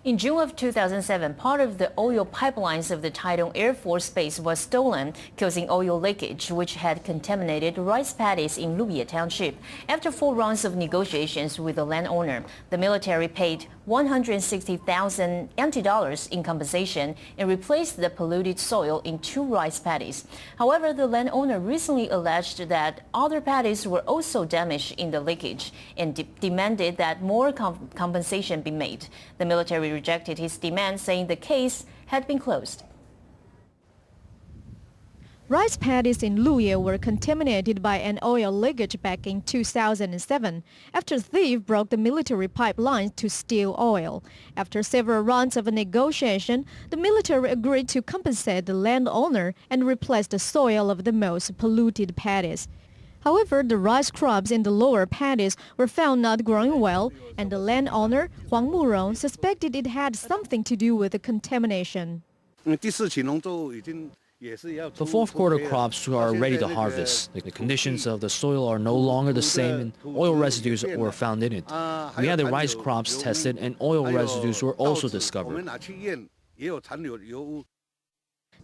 In June of 2007, part of the oil pipelines of the Taitung Air Force Base was stolen, causing oil leakage, which had contaminated rice paddies in Luye Township. After 4 rounds of negotiations with the landowner, the military paid $160,000 NT in compensation and replaced the polluted soil in 2 rice paddies. However, the landowner recently alleged that other paddies were also damaged in the leakage and demanded that more compensation be made. The military rejected his demand, saying the case had been closed. Rice paddies in Luye were contaminated by an oil leakage back in 2007 after a thief broke the military pipeline to steal oil. After several rounds of negotiation, the military agreed to compensate the landowner and replace the soil of the most polluted paddies. However, the rice crops in the lower paddies were found not growing well, and the landowner, Huang Murong, suspected it had something to do with the contamination. The fourth quarter crops are ready to harvest. The conditions of the soil are no longer the same and oil residues were found in it. We had the rice crops tested and oil residues were also discovered.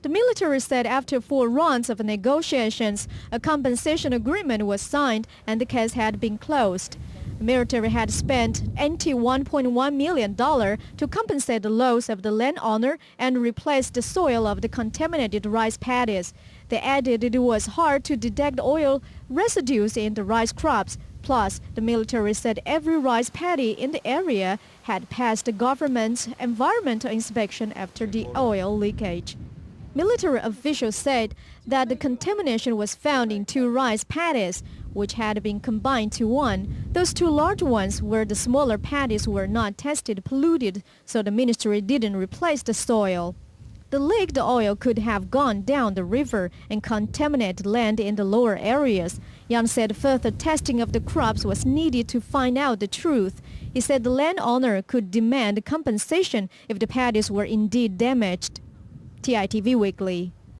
The military said after 4 rounds of negotiations, a compensation agreement was signed and the case had been closed. The military had spent $1.1 million to compensate the loss of the landowner and replace the soil of the contaminated rice paddies. They added it was hard to detect oil residues in the rice crops. Plus, the military said every rice paddy in the area had passed the government's environmental inspection after the oil leakage. Military officials said that the contamination was found in 2 rice paddies, which had been combined to 1. Those 2 large ones where the smaller paddies were not tested polluted, so the ministry didn't replace the soil. The leaked oil could have gone down the river and contaminated land in the lower areas. Yang said further testing of the crops was needed to find out the truth. He said the landowner could demand compensation if the paddies were indeed damaged. TITV Weekly.